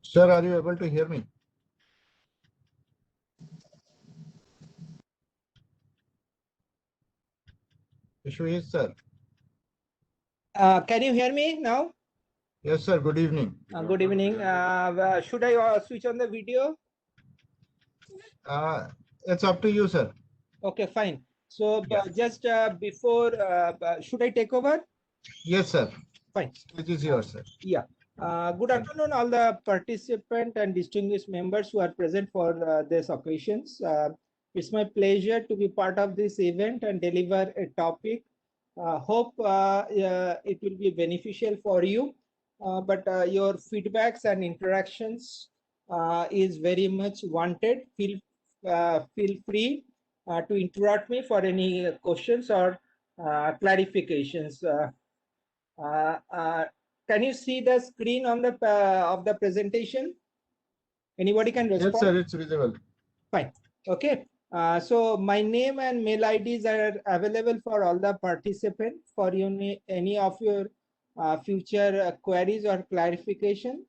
Sir, are you able to hear me? Issue is, sir. Can you hear me now? Yes, sir. Good evening. Good evening. Should I switch on the video? It's up to you, sir. Okay, fine. So Yeah. just before, should I take over? Yes, sir. Fine. It is yours, sir. Yeah. Good afternoon, all the participant and distinguished members who are present for this occasions. It's my pleasure to be part of this event and deliver a topic. Hope it will be beneficial for you. But your feedbacks and interactions is very much wanted. Feel free to interrupt me for any questions or clarifications. Uh, uh, can you see the screen on the of the presentation? Anybody can respond? Yes, sir. It's visible. Fine. Okay. So my name and mail IDs are available for all the participants for any of your future queries or clarification.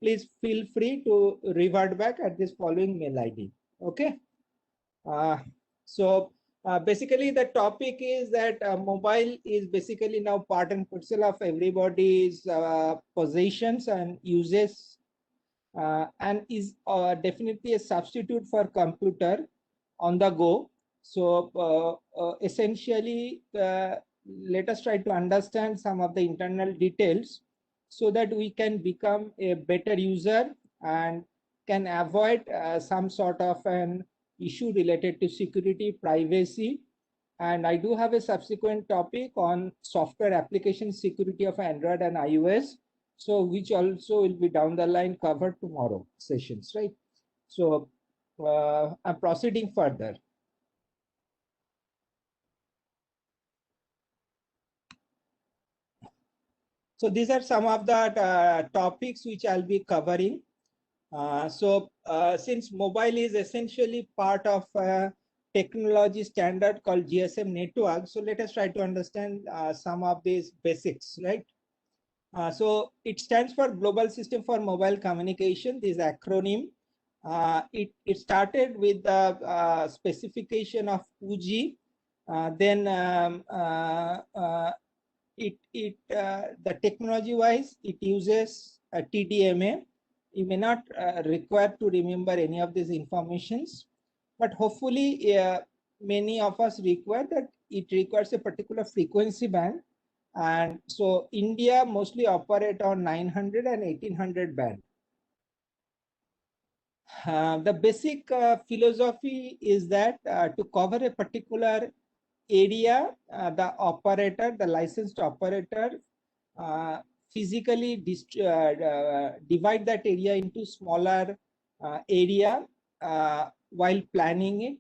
Please feel free to revert back at this following mail ID. Okay. So basically the topic is that mobile is basically now part and parcel of everybody's possessions and uses, and is definitely a substitute for computer on the go. So essentially let us try to understand some of the internal details so that we can become a better user and can avoid some sort of an issue related to security, privacy. And I do have a subsequent topic on software application security of Android and iOS, so which also will be down the line covered tomorrow sessions, right? So I'm proceeding further. So these are some of the topics which I'll be covering. Since mobile is essentially part of a technology standard called GSM Network, so let us try to understand some of these basics, right? So it stands for Global System for Mobile Communication, this acronym. It started with the specification of 2G, then the technology wise it uses TDMA. You may not require to remember any of these informations, but hopefully many of us require that it requires a particular frequency band. And so India mostly operate on 900 and 1800 band. The basic philosophy is that to cover a particular area, the licensed operator physically divide that area into smaller area while planning it.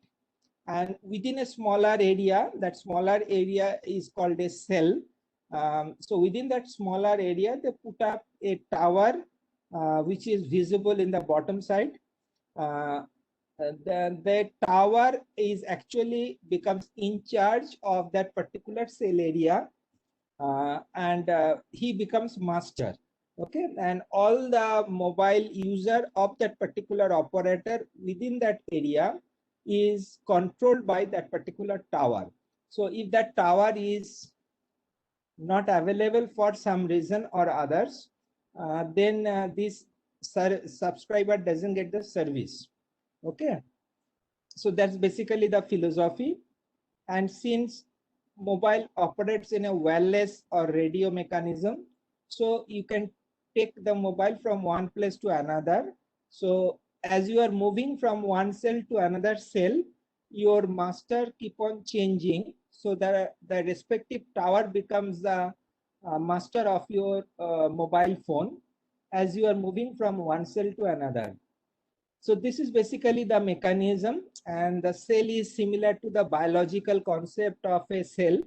And within a smaller area, that smaller area is called a cell. So within that smaller area, they put up a tower which is visible in the bottom side. The tower is actually becomes in charge of that particular cell area, and he becomes master. Okay, and all the mobile user of that particular operator within that area is controlled by that particular tower. So if that tower is not available for some reason or others, then this subscriber doesn't get the service. Okay, so that's basically the philosophy. And since mobile operates in a wireless or radio mechanism, so you can take the mobile from one place to another. So as you are moving from one cell to another cell, your master keep on changing, so that the respective tower becomes the master of your mobile phone as you are moving from one cell to another. So this is basically the mechanism, and the cell is similar to the biological concept of a cell.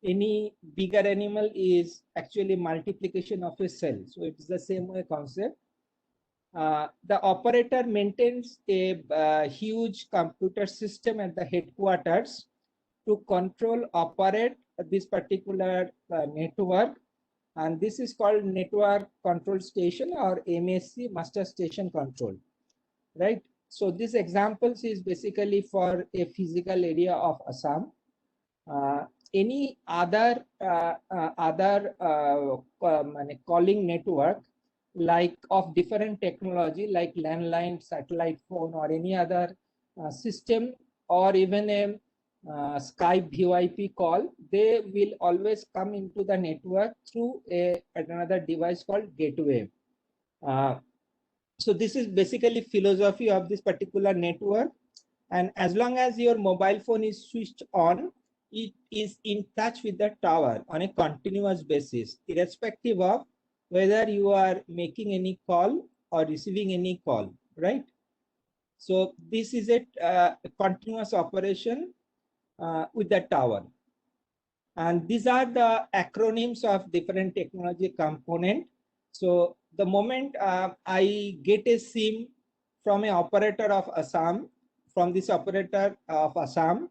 Any bigger animal is actually multiplication of a cell. So it's the same way concept. The operator maintains a huge computer system at the headquarters to control, operate this particular network. and this is called network control station or MSC, master station control, right? So this examples is basically for a physical area of Assam. Any other calling network like of different technology like landline, satellite phone, or any other system, or even a Skype VoIP call, they will always come into the network through another device called gateway. So this is basically philosophy of this particular network. And as long as your mobile phone is switched on, it is in touch with the tower on a continuous basis, irrespective of whether you are making any call or receiving any call, right? So this is a continuous operation with the tower. And these are the acronyms of different technology component. So the moment I get a SIM from an operator of Assam, from this operator of Assam,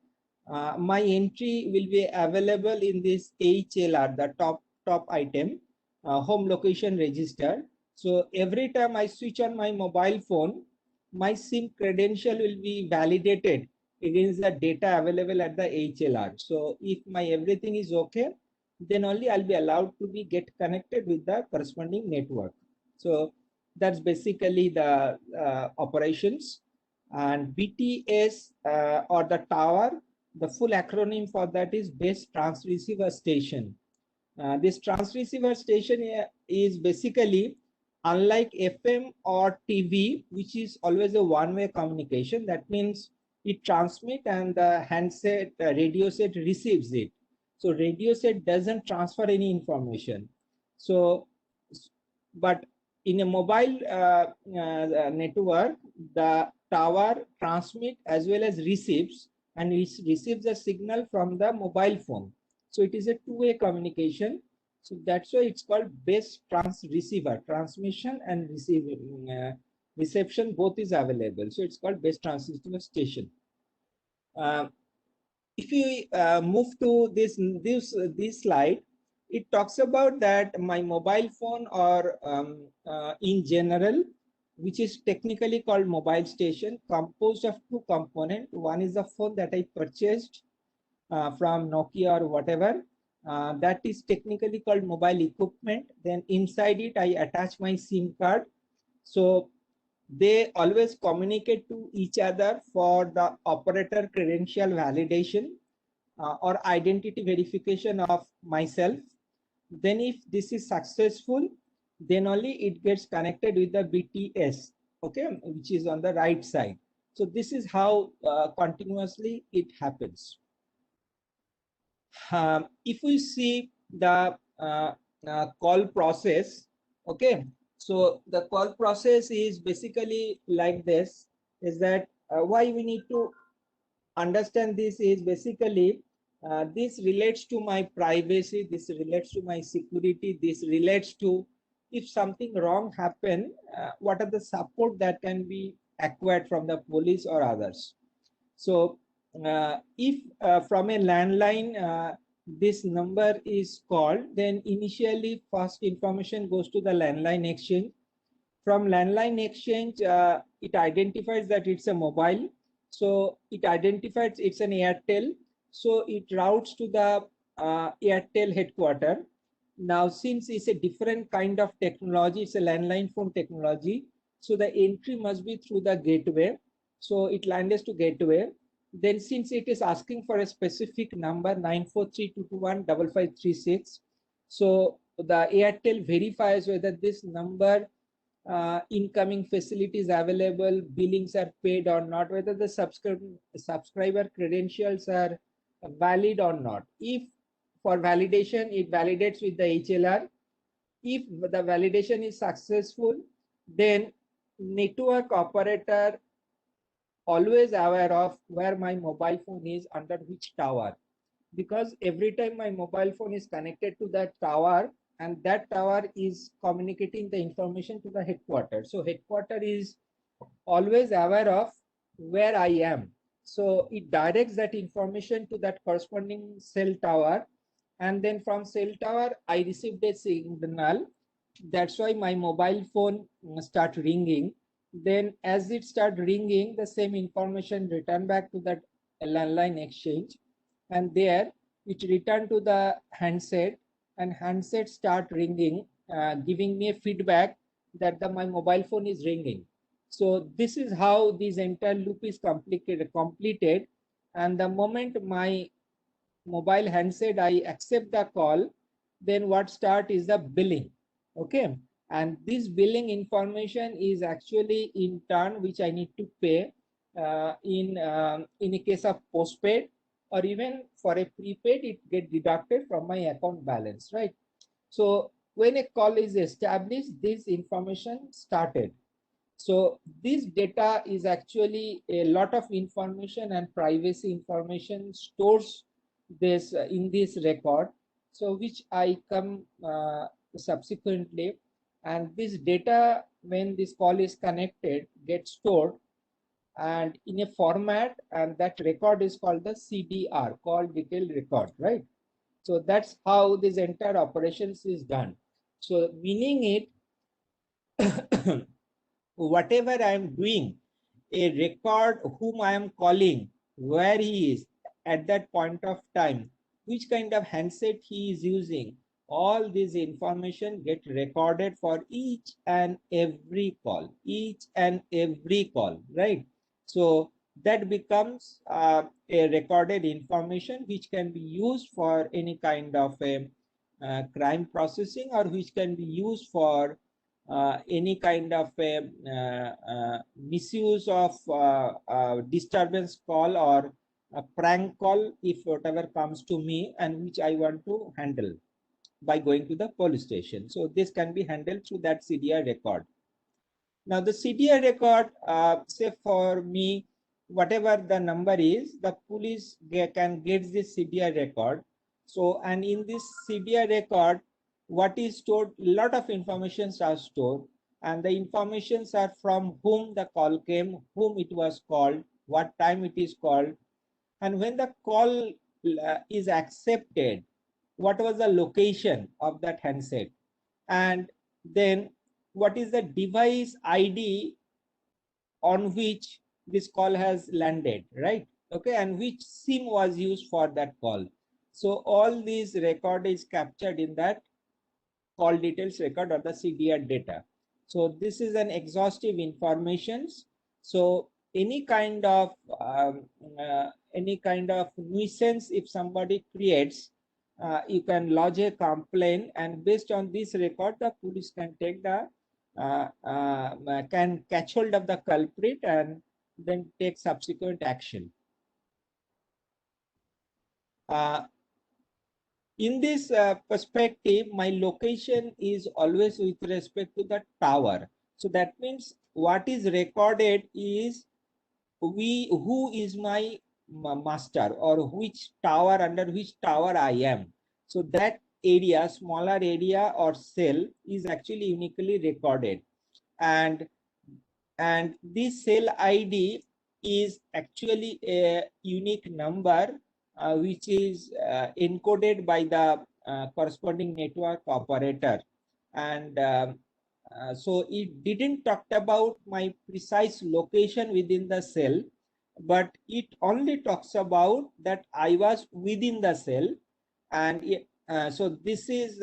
my entry will be available in this HLR, the top item, home location register. So every time I switch on my mobile phone, my SIM credential will be validated against the data available at the HLR. So if my everything is okay, then only I'll be allowed to be get connected with the corresponding network. So that's basically the operations. And BTS or the tower, the full acronym for that is base transceiver station. This transceiver station is basically unlike FM or TV, which is always a one-way communication. That means it transmits and the handset, radio set receives it. So radio set doesn't transfer any information. So, but in a mobile network, the tower transmits as well as receives, and receives a signal from the mobile phone. So it is a two-way communication. So that's why it's called base receiver. Transmission and reception both is available. So it's called base transceiver station. If you move to this slide, it talks about that my mobile phone or in general, which is technically called mobile station, composed of two components. One is the phone that I purchased from Nokia or whatever. That is technically called mobile equipment. Then inside it, I attach my SIM card. So they always communicate to each other for the operator credential validation or identity verification of myself. Then if this is successful, then only it gets connected with the BTS, okay, which is on the right side. So this is how continuously it happens. If we see the call process, okay, so the call process is basically like this, is that why we need to understand this is basically this relates to my privacy, this relates to my security, this relates to if something wrong happen, what are the support that can be acquired from the police or others. So if from a landline this number is called, then initially first information goes to the landline exchange. From landline exchange, it identifies that it's a mobile. So it identifies it's an Airtel. So it routes to the Airtel headquarters. Now, since it's a different kind of technology, it's a landline phone technology. So the entry must be through the gateway. So it lands to gateway. Then since it is asking for a specific number 943-221-5536, so the Airtel verifies whether this number incoming facilities available, billings are paid or not, whether the subscriber credentials are valid or not. If for validation, it validates with the HLR. If the validation is successful, then network operator always aware of where my mobile phone is under which tower, because every time my mobile phone is connected to that tower, and that tower is communicating the information to the headquarters. So headquarters is always aware of where I am. So it directs that information to that corresponding cell tower, and then from cell tower I received a signal. That's why my mobile phone start ringing. Then as it start ringing, the same information return back to that landline exchange, and there it return to the handset, and handset start ringing, giving me a feedback that my mobile phone is ringing. So this is how this entire loop is completed. And the moment my mobile handset I accept the call, then what start is the billing. Okay, and this billing information is actually in turn which I need to pay in a case of postpaid, or even for a prepaid it get deducted from my account balance, right? So when a call is established, this information started. So this data is actually a lot of information, and privacy information stores this in this record. So which I come subsequently, and this data, when this call is connected, gets stored and in a format, and that record is called the CDR, call detail record, right? So that's how this entire operations is done. So meaning it, whatever I am doing, a record whom I am calling, where he is at that point of time, which kind of handset he is using, all this information get recorded for each and every call, right? So that becomes a recorded information which can be used for any kind of a crime processing, or which can be used for any kind of a misuse of disturbance call or a prank call, if whatever comes to me and which I want to handle by going to the police station. So this can be handled through that CDR record. Now the CDR record, say for me, whatever the number is, the police can get this CDR record. So, and in this CDR record, what is stored, lot of informations are stored, and the informations are from whom the call came, whom it was called, what time it is called, and when the call is accepted, what was the location of that handset, and then what is the device ID on which this call has landed, right? Okay, and which SIM was used for that call. So all these record is captured in that call details record or the CDR data. So this is an exhaustive informations. So any kind of nuisance if somebody creates, you can lodge a complaint, and based on this record, the police can take the can catch hold of the culprit and then take subsequent action. In this perspective, my location is always with respect to the tower. So that means what is recorded is who is my master, or which tower, under which tower I am. So that area, smaller area or cell, is actually uniquely recorded, and this cell ID is actually a unique number which is encoded by the corresponding network operator. And so it didn't talk about my precise location within the cell, but it only talks about that I was within the cell. And so this is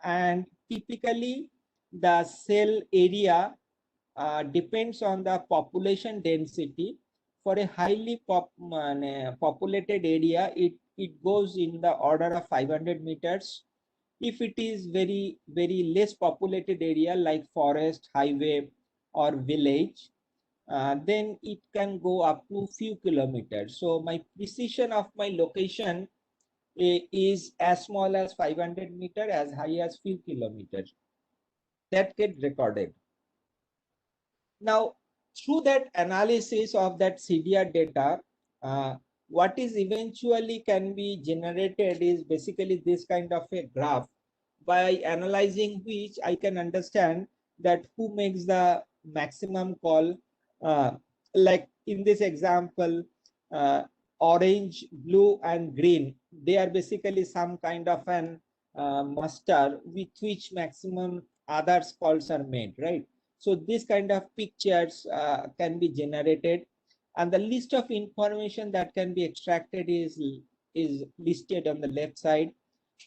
and typically the cell area depends on the population density. For a highly populated area, it goes in the order of 500 meters. If it is very less populated area like forest, highway, or village, then it can go up to few kilometers. So my precision of my location is as small as 500 meter, as high as few kilometers. That get recorded. Now, through that analysis of that CDR data, what is eventually can be generated is basically this kind of a graph, by analyzing which I can understand that who makes the maximum call. Like in this example, orange, blue, and green, they are basically some kind of an muster with which maximum others calls are made, right? So this kind of pictures can be generated, and the list of information that can be extracted is listed on the left side.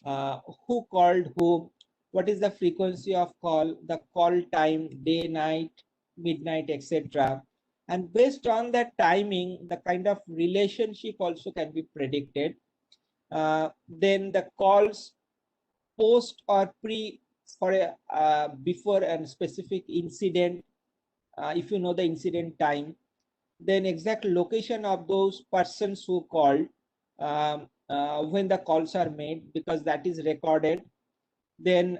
Who called whom, what is the frequency of call, the call time, day, night, midnight, etc. And based on that timing, the kind of relationship also can be predicted. Then the calls post or pre for a before a specific incident, if you know the incident time, then exact location of those persons who called when the calls are made, because that is recorded. Then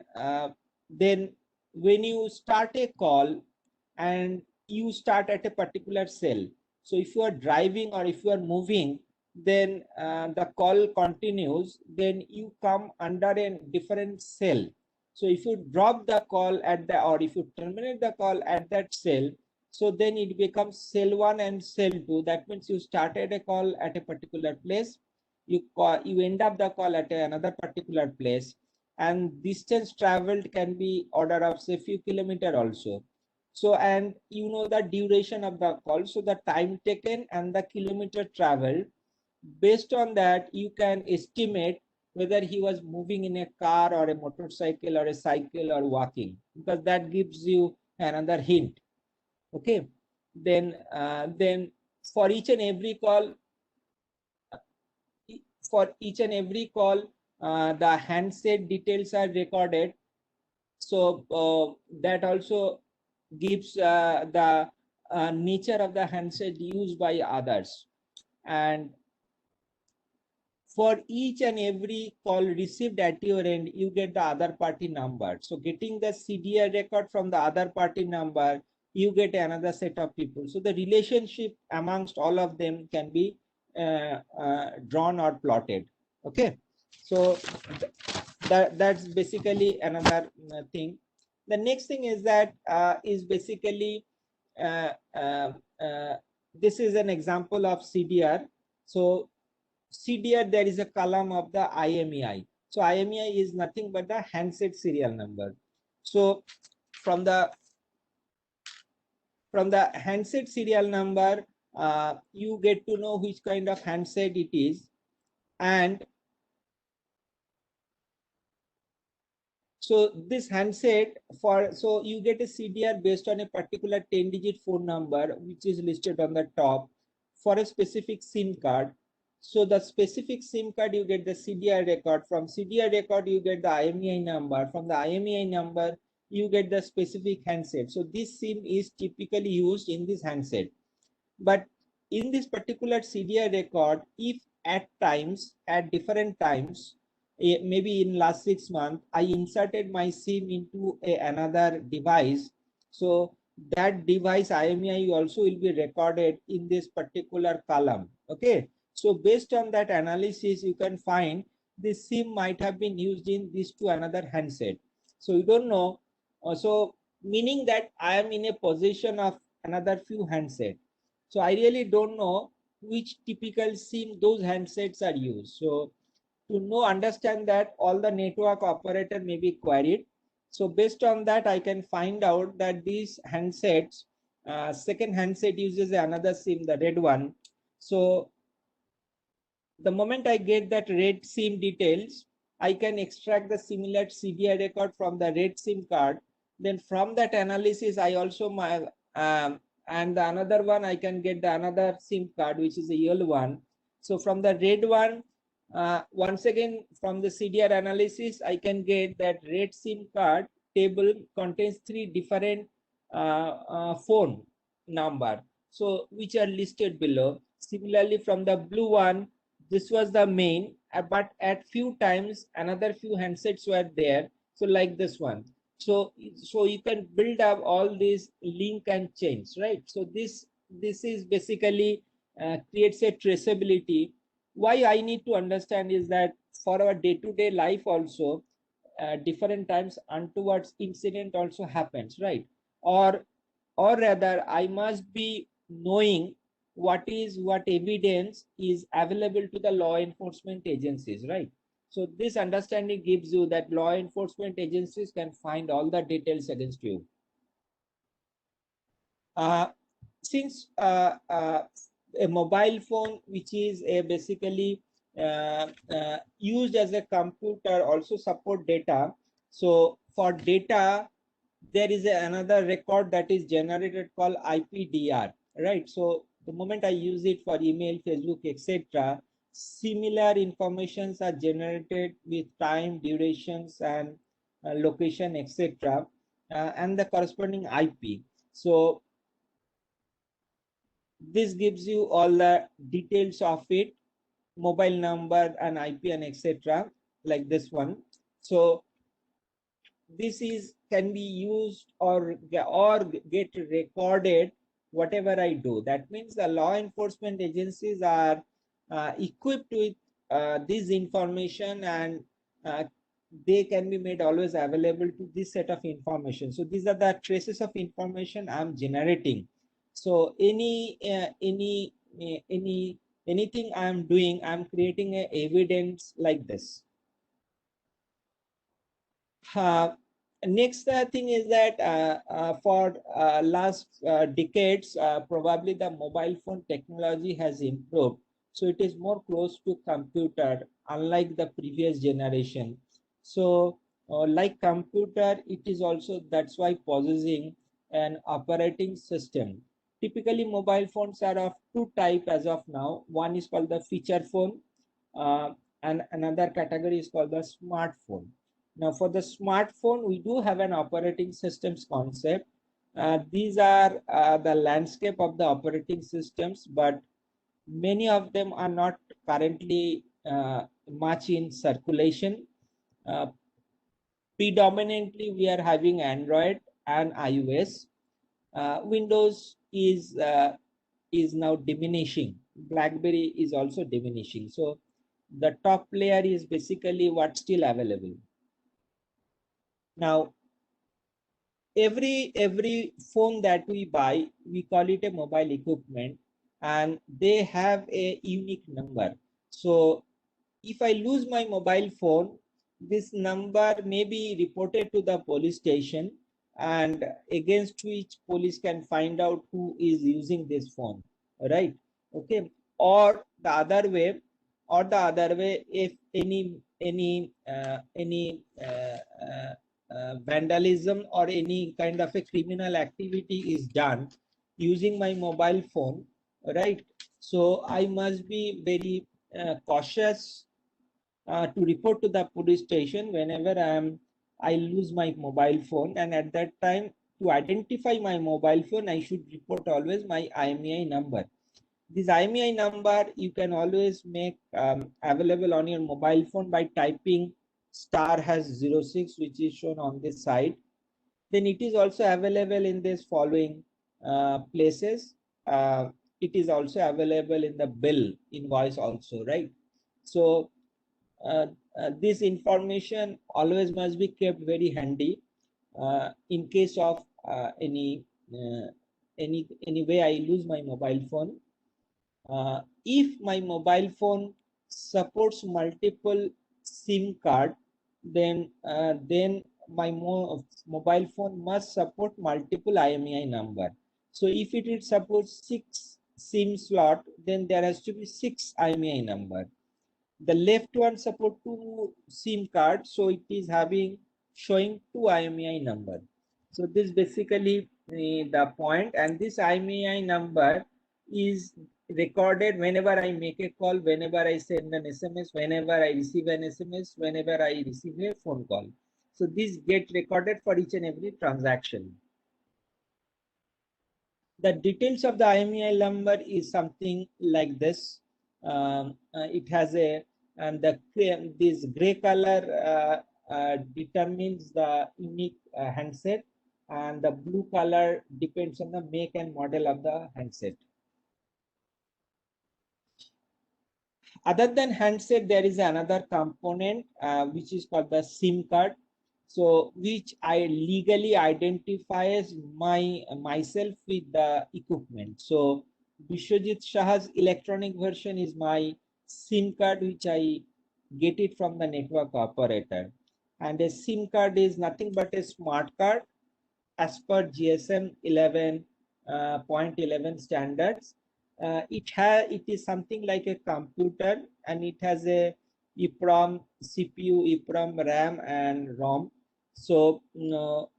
when you start a call and you start at a particular cell, so if you are driving or if you are moving, then the call continues, then you come under a different cell. So if you drop the call at the, or if you terminate the cell at that cell, so then it becomes cell 1 and cell 2. That means you started a call at a particular place, you end up the call at another particular place, and distance traveled can be order of say few kilometer also. So, and you know the duration of the call, so the time taken and the kilometer traveled, based on that you can estimate whether he was moving in a car or a motorcycle or a cycle or walking, because that gives you another hint. Okay, then for each and every call, the handset details are recorded. So that also gives the nature of the handset used by others. And for each and every call received at your end, you get the other party number. So getting the CDR record from the other party number, you get another set of people. So the relationship amongst all of them can be drawn or plotted. Okay, so that's basically another thing. The next thing is that is basically uh, uh, uh, this is an example of CDR. So CDR, there is a column of the IMEI. So IMEI is nothing but the handset serial number. So from the handset serial number, you get to know which kind of handset it is. And so this handset, so you get a CDR based on a particular 10-digit phone number, which is listed on the top for a specific SIM card. So the specific SIM card, you get the CDR record. From CDR record, you get the IMEI number. From the IMEI number, you get the specific handset. So this SIM is typically used in this handset. But in this particular CDR record, if at times, at different times, maybe in last 6 months, I inserted my SIM into another device, so that device IMEI also will be recorded in this particular column. Okay, so based on that analysis, you can find this SIM might have been used in this to another handset. So you don't know. So meaning that I am in a position of another few handsets. So I really don't know which typical SIM those handsets are used. So to know, understand that, all the network operator may be queried. So based on that, I can find out that these handsets, second handset uses another SIM, the red one. So the moment I get that red SIM details, I can extract the similar CDI record from the red SIM card. Then from that analysis, I also and the another one, I can get the another SIM card, which is a yellow one. So from the red one, once again, from the CDR analysis, I can get that red SIM card table contains 3 different phone number, so which are listed below. Similarly, from the blue one, this was the main, but at few times another few handsets were there. So like this one. So you can build up all these link and chains, right? So this is basically creates a traceability. Why I need to understand is that for our day-to-day life also, different times untoward incident also happens, right? Or rather, I must be knowing what evidence is available to the law enforcement agencies, right? So this understanding gives you that law enforcement agencies can find all the details against you. Since a mobile phone, which is a basically used as a computer, also support data. So for data, there is another record that is generated called IPDR, right? So the moment I use it for email, Facebook, etc., similar informations are generated with time, durations, and location, etc., and the corresponding IP. So this gives you all the details of it, mobile number and IP and etc., like this one. So this is can be used or get recorded whatever I do. That means the law enforcement agencies are equipped with this information, and uh, they can be made always available to this set of information. So these are the traces of information I'm generating. So anything I'm doing, I'm creating a evidence like this. Next thing is that for last decades, probably the mobile phone technology has improved. So it is more close to computer, unlike the previous generation. So like computer, it is also, that's why possessing an operating system. Typically, mobile phones are of two types as of now. One is called the feature phone, uh, and another category is called the smartphone. Now, for the smartphone, we do have an operating systems concept. These are the landscape of the operating systems, but many of them are not currently much in circulation. Uh, Predominantly, we are having Android and iOS. Windows is now diminishing. BlackBerry is also diminishing. So the top layer is basically what's still available. Now, every phone that we buy, we call it a mobile equipment, and they have a unique number. So if I lose my mobile phone, this number may be reported to the police station, and against which police can find out who is using this phone, right? Okay. Or the other way, if any vandalism or any kind of a criminal activity is done using my mobile phone, right? So I must be very cautious to report to the police station whenever I lose my mobile phone, and at that time, to identify my mobile phone, I should report always my IMEI number. This IMEI number you can always make available on your mobile phone by typing *#06, which is shown on this side. Then it is also available in this following places. It is also available in the bill invoice also, right? So uh, this information always must be kept very handy in case of any way I lose my mobile phone. If my mobile phone supports multiple SIM card, then my mobile phone must support multiple IMEI number. So if it supports 6 SIM slot, then there has to be 6 IMEI number. The left one support 2 SIM cards, so it is showing 2 IMEI number. So this basically the point, and this IMEI number is recorded whenever I make a call, whenever I send an SMS, whenever I receive an SMS, whenever I receive a phone call. So this get recorded for each and every transaction. The details of the IMEI number is something like this. It has a, and this gray color determines the unique handset, and the blue color depends on the make and model of the handset. Other than handset, there is another component which is called the SIM card. So which I legally identifies myself with the equipment. So Bishwajit Shah's electronic version is my SIM card, which I get it from the network operator. And a SIM card is nothing but a smart card as per GSM 11.11 standards. It is something like a computer, and it has a EEPROM CPU, EEPROM RAM, and ROM. So,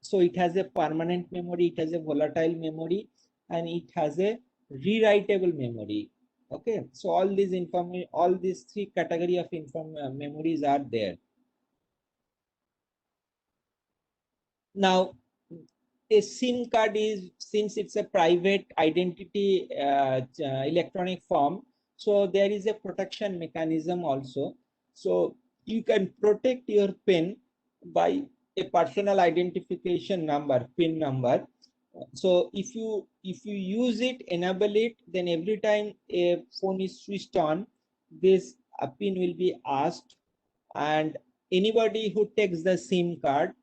so it has a permanent memory, it has a volatile memory, and it has a rewritable memory. Okay, so all these three category of memories are there. Now, a SIM card is, since it's a private identity electronic form, so there is a protection mechanism also. So you can protect your PIN by a personal identification number, PIN number. So if you use it, enable it, then every time a phone is switched on, this PIN will be asked, and anybody who takes the SIM card,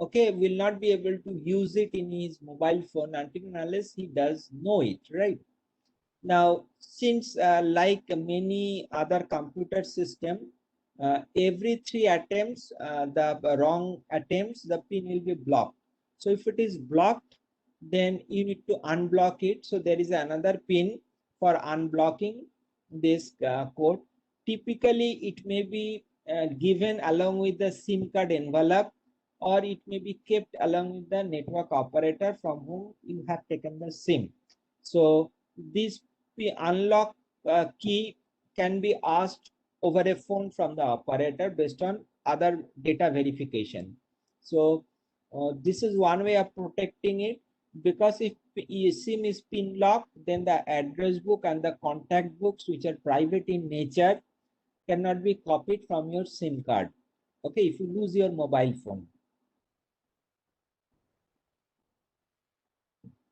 okay, will not be able to use it in his mobile phone until and unless he does know it, right? Now, since like many other computer system, every 3 attempts, the wrong attempts, the pin will be blocked. So if it is blocked, then you need to unblock it. So there is another pin for unblocking this code. Typically, it may be given along with the SIM card envelope, or it may be kept along with the network operator from whom you have taken the SIM. So this unlock key can be asked over a phone from the operator based on other data verification. So this is one way of protecting it, because if SIM is pin locked, then the address book and the contact books, which are private in nature, cannot be copied from your SIM card. Okay, if you lose your mobile phone,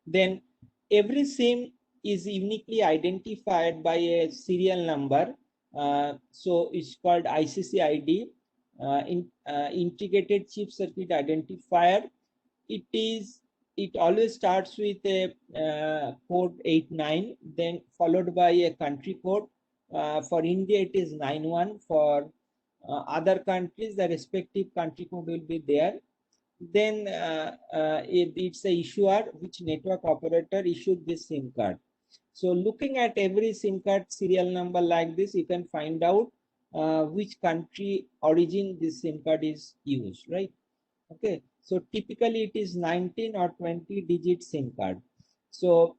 then every SIM is uniquely identified by a serial number. So it's called ICCID, Integrated Chip Circuit Identifier. It always starts with a code 89, then followed by a country code. For India, it is 91. For other countries, the respective country code will be there. Then it's a issuer, which network operator issued this SIM card. So looking at every SIM card serial number like this, you can find out which country origin this SIM card is used, right? Okay, so typically it is 19 or 20 digit SIM card. So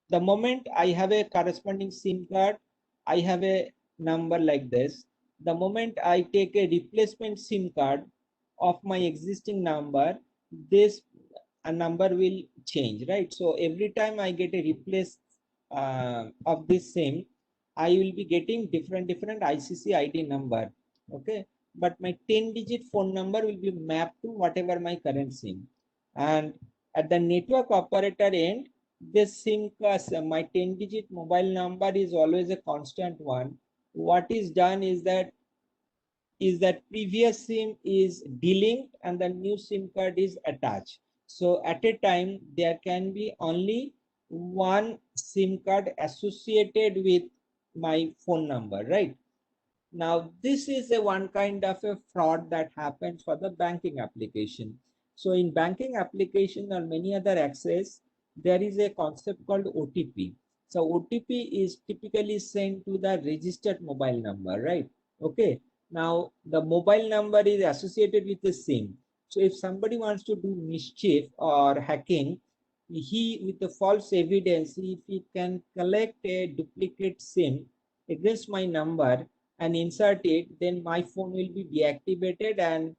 the moment I have a corresponding SIM card, I have a number like this. The moment I take a replacement SIM card of my existing number, this a number will change, right? So every time I get a replace of this SIM, I will be getting different ICCID number. Okay, but my 10-digit phone number will be mapped to whatever my current SIM. And at the network operator end, this SIM card, my 10-digit mobile number is always a constant one. What is done is that previous SIM is delinked and the new SIM card is attached. So at a time, there can be only one SIM card associated with my phone number, right? Now, this is a one kind of a fraud that happens for the banking application. So in banking application or many other access, there is a concept called OTP. So OTP is typically sent to the registered mobile number, right? Okay. Now the mobile number is associated with the SIM. So if somebody wants to do mischief or hacking, he with the false evidence, if he can collect a duplicate SIM against my number and insert it, then my phone will be deactivated and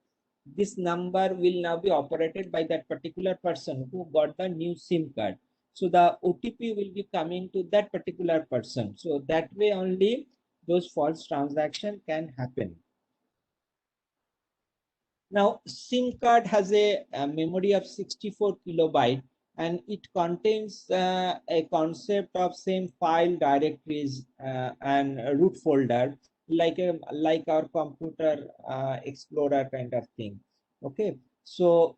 this number will now be operated by that particular person who got the new SIM card. So the OTP will be coming to that particular person. So that way only those false transactions can happen. Now, SIM card has a memory of 64 kilobyte, and it contains a concept of same file directories and a root folder, like our computer explorer kind of thing. Okay, so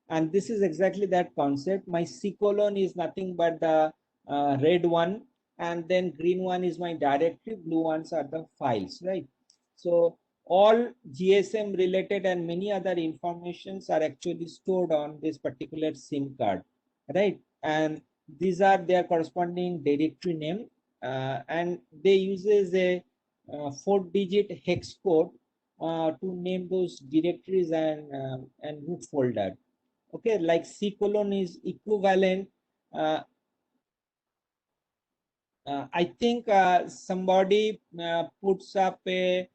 and this is exactly that concept. My C colon is nothing but the red one, and then green one is my directory, blue ones are the files, right? So all GSM related and many other informations are actually stored on this particular SIM card, right? And these are their corresponding directory name, and they uses a 4-digit hex code to name those directories and root folder. Okay, like C colon is equivalent. Uh, I think somebody puts up a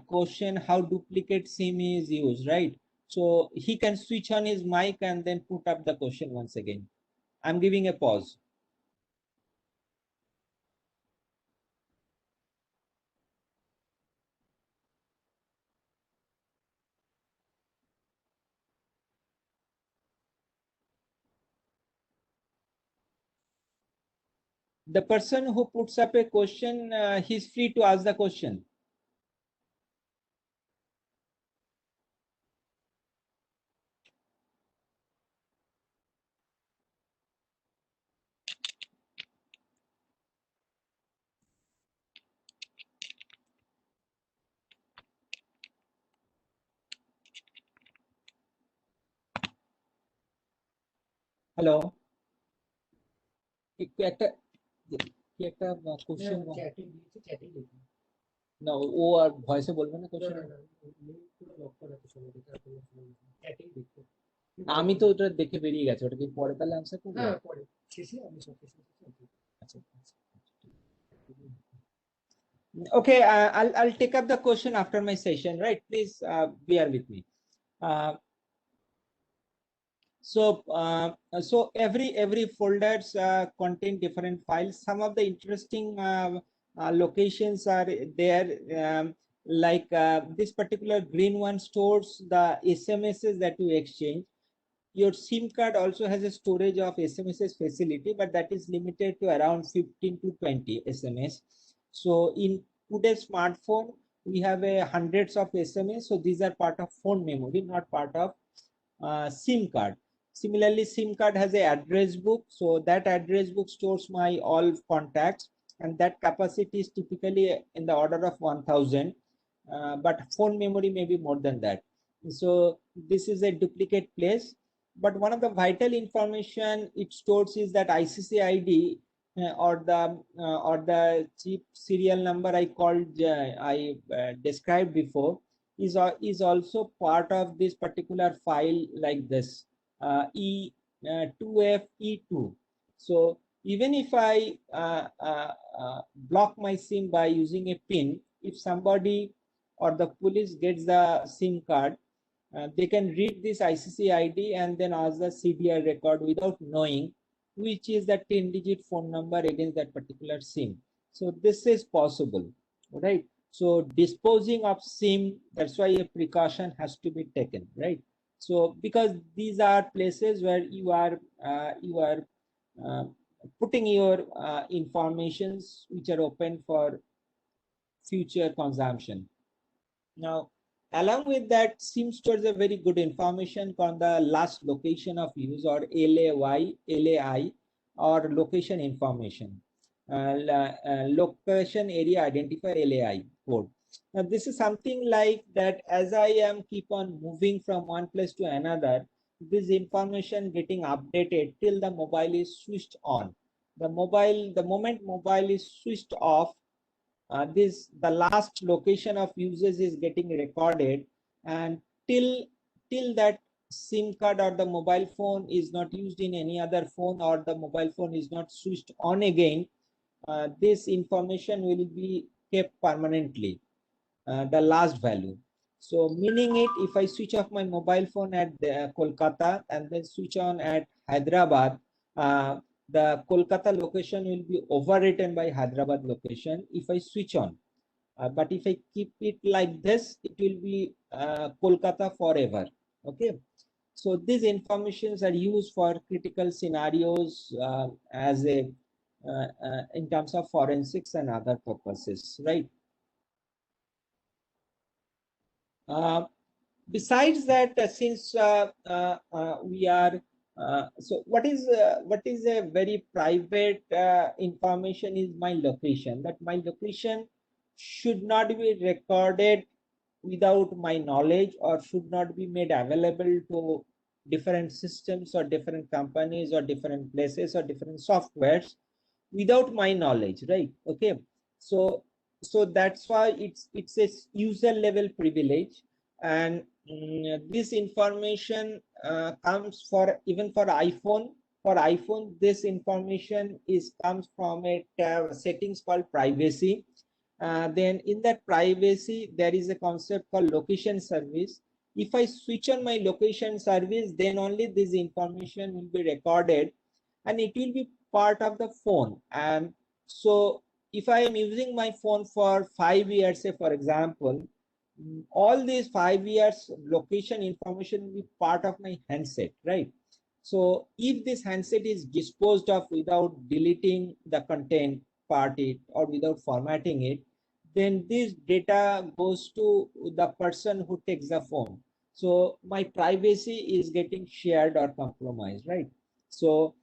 question how duplicate SIM is used, right? So he can switch on his mic and then put up the question once again. I'm giving a pause. The person who puts up a question, he's free to ask the question. Hello, একটা কি একটা question না, ও আর ভয়েসে বলবে না question. আমি তো ওটা দেখে বেরিয়ে গেছে, ওটা কি পরে তাহলে আনসার করবো? আচ্ছা, okay, I'll take up the question after my session, right? Please bear with me. So every folders contain different files. Some of the interesting locations are there, like this particular green one stores the SMSs that you exchange. Your SIM card also has a storage of SMSs facility, but that is limited to around 15 to 20 SMS. So in today's smartphone, we have a hundreds of SMS. So these are part of phone memory, not part of SIM card. Similarly, SIM card has a address book. So that address book stores my all contacts, and that capacity is typically in the order of 1000. But phone memory may be more than that. So this is a duplicate place. But one of the vital information it stores is that ICCID or the chip serial number I described before is also part of this particular file, like this E2FE2. So even if I block my SIM by using a pin, if somebody or the police gets the SIM card, they can read this ICCID and then ask the CDR record without knowing which is the 10-digit phone number against that particular SIM. So this is possible, right? So disposing of SIM, that's why a precaution has to be taken, right? So because these are places where you are uh, putting your informations which are open for future consumption. Now, along with that, SIM stores a very good information on the last location of use, or LAI, or location information, location area identifier LAI code. Now, this is something like that as I am keep on moving from one place to another, this information getting updated till the mobile is switched on. The moment mobile is switched off, the last location of users is getting recorded, and till that SIM card or the mobile phone is not used in any other phone, or the mobile phone is not switched on again, this information will be kept permanently, the last value. So meaning it, if I switch off my mobile phone at Kolkata and then switch on at Hyderabad, the Kolkata location will be overwritten by Hyderabad location if I switch on. But if I keep it like this, it will be Kolkata forever. Okay. So these informations are used for critical scenarios as a in terms of forensics and other purposes, right? Besides that, since we are So what is a very private information is my location. That my location should not be recorded without my knowledge, or should not be made available to different systems or different companies or different places or different softwares without my knowledge, right? Okay, so that's why it's a user level privilege. And this information comes for even for iPhone. For iPhone, this information is comes from a tab settings called privacy. Then in that privacy, there is a concept called location service. If I switch on my location service, then only this information will be recorded, and it will be part of the phone. And so if I am using my phone for 5 years, say for example, all these 5 years location information will be part of my handset, right? So if this handset is disposed of without deleting the content part it, or without formatting it, then this data goes to the person who takes the phone. So my privacy is getting shared or compromised, right? So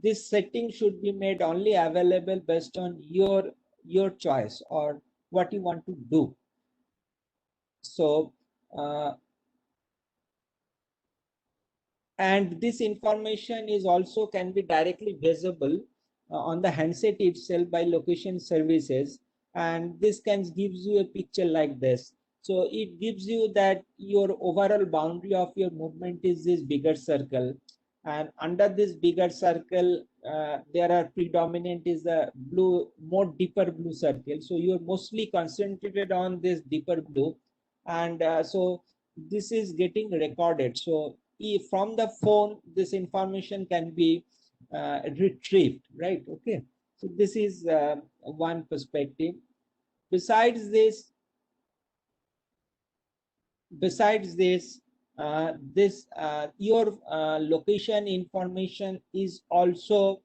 this setting should be made only available based on your choice or what you want to do. So uh, and this information is also can be directly visible on the handset itself by location services, and this can gives you a picture like this. So it gives you that your overall boundary of your movement is this bigger circle, and under this bigger circle there are predominant is a blue, more deeper blue circle. So you're mostly concentrated on this deeper blue, and so this is getting recorded. So if from the phone this information can be retrieved, right? Okay, so this is one perspective. Besides this, besides this your location information is also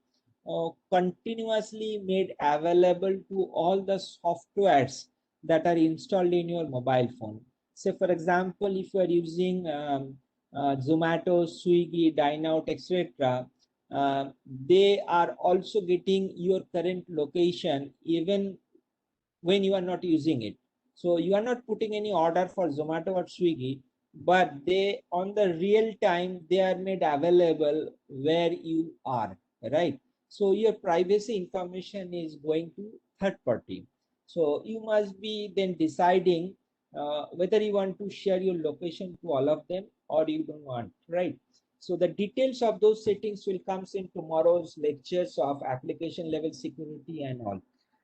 continuously made available to all the softwares that are installed in your mobile phone. Say for example, if you are using Zomato, Swiggy, Dineout, etc., they are also getting your current location even when you are not using it. So you are not putting any order for Zomato or Swiggy, but they on the real time they are made available where you are, right? So your privacy information is going to third party. So you must be then deciding whether you want to share your location to all of them or you don't want, right? So the details of those settings will comes in tomorrow's lectures of application level security and all.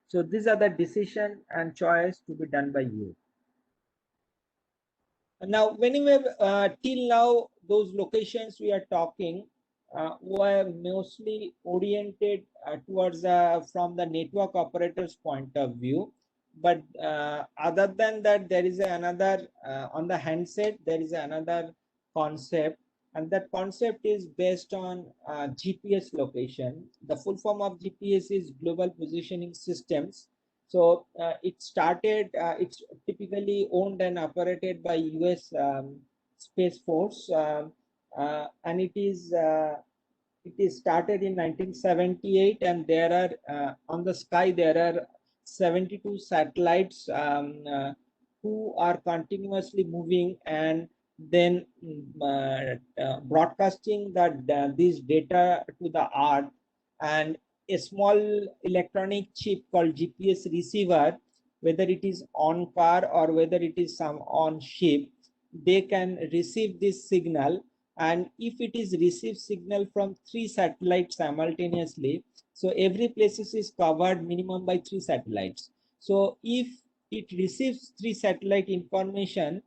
So these are the decision and choice to be done by you. Now, whenever till now, those locations we are talking were mostly oriented towards from the network operator's point of view. But other than that, there is another on the handset, there is another concept, and that concept is based on GPS location. The full form of GPS is Global Positioning Systems. So it started, it's typically owned and operated by US Space Force, and it is started in 1978, and there are on the sky there are 72 satellites who are continuously moving and then broadcasting that this data to the earth. And a small electronic chip called GPS receiver, whether it is on car or whether it is some on ship, they can receive this signal. And if it is received signal from 3 satellites simultaneously, so every places is covered minimum by 3 satellites. So if it receives 3 satellite information,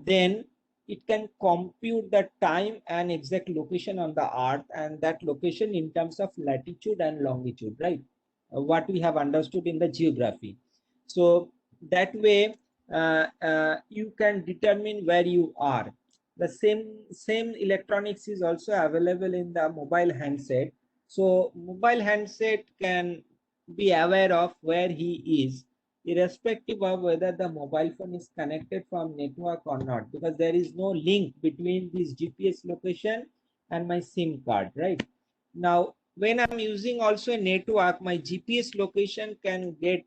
then it can compute the time and exact location on the earth, and that location in terms of latitude and longitude, right? What we have understood in the geography. So that way you can determine where you are. The same electronics is also available in the mobile handset. So mobile handset can be aware of where he is, irrespective of whether the mobile phone is connected from network or not, because there is no link between this GPS location and my SIM card, right? Now, when I'm using also a network, my GPS location can get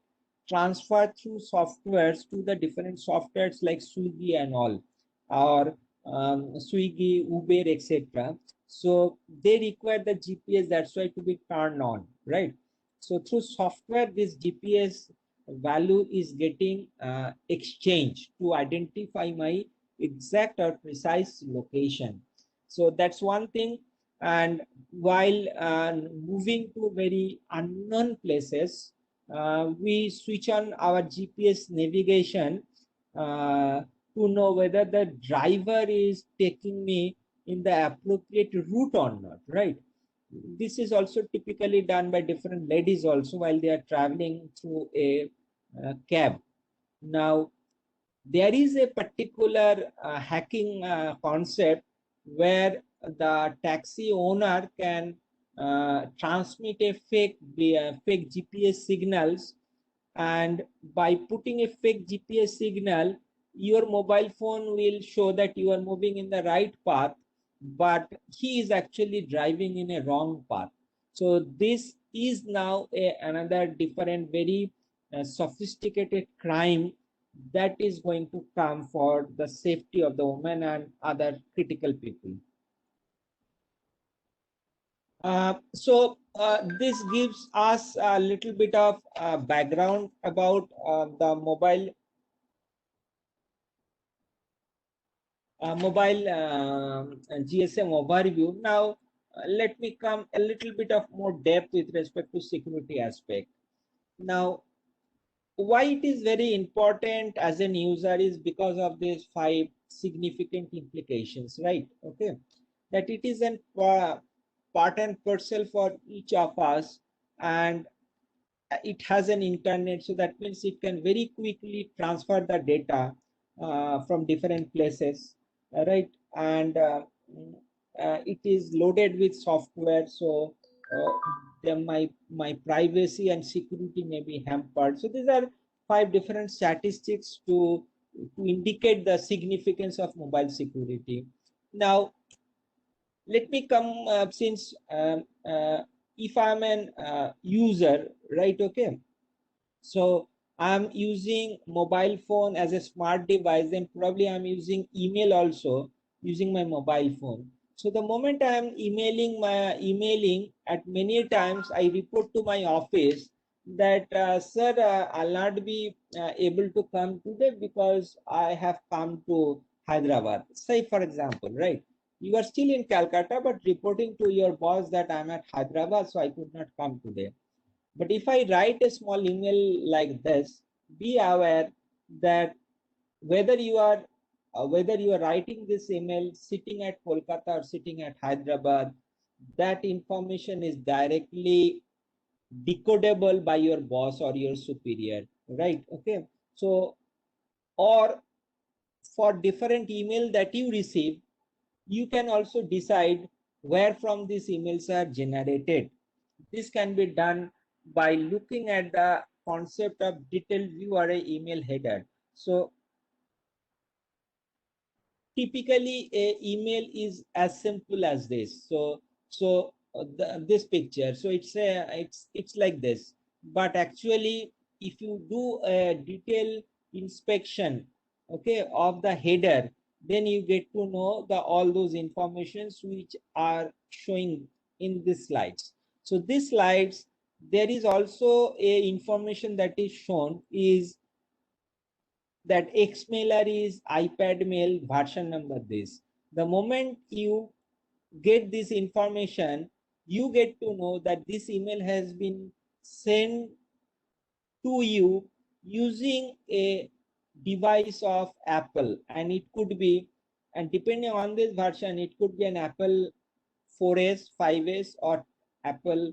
transferred through softwares to the different softwares like Swiggy and all, or Swiggy, Uber, etc. So they require the GPS, that's why to be turned on, right? So through software, this GPS value is getting exchanged to identify my exact or precise location. So that's one thing. And while moving to very unknown places, we switch on our GPS navigation to know whether the driver is taking me in the appropriate route or not, right? This is also typically done by different ladies also while they are traveling through a cab. Now, there is a particular hacking concept where the taxi owner can transmit a fake GPS signals, and by putting a fake GPS signal, your mobile phone will show that you are moving in the right path, but he is actually driving in a wrong path. So this is now another different, very sophisticated crime that is going to come for the safety of the woman and other critical people. This gives us a little bit of background about the mobile GSM overview. Now, let me come a little bit of more depth with respect to security aspect. Now, why it is very important as an user is because of these 5 significant implications, right? Okay, that it is an part and parcel for each of us, and it has an internet, so that means it can very quickly transfer the data from different places, right? And it is loaded with software, so then my privacy and security may be hampered. So these are 5 different statistics to indicate the significance of mobile security. Now, let me come since if I'm an user, right? Okay, so I'm using mobile phone as a smart device, and probably I'm using email also using my mobile phone. So the moment I'm emailing at many times, I report to my office that sir, I'll not be able to come today because I have come to Hyderabad. Say for example, right? You are still in Calcutta, but reporting to your boss that I'm at Hyderabad, so I could not come today. But if I write a small email like this, be aware that whether you are writing this email sitting at Kolkata or sitting at Hyderabad, that information is directly decodable by your boss or your superior, right? Okay, so or for different email that you receive, you can also decide where from these emails are generated. This can be done by looking at the concept of detailed view array email header. So typically a email is as simple as this. This picture, so it's like this, but actually if you do a detailed inspection, okay, of the header, then you get to know the all those informations which are showing in these slides. So these slides, there is also a information that is shown is that Xmailer is iPad mail version number this. The moment you get this information, you get to know that this email has been sent to you using a device of Apple, and it could be, and depending on this version, it could be an Apple 4S, 5S, or Apple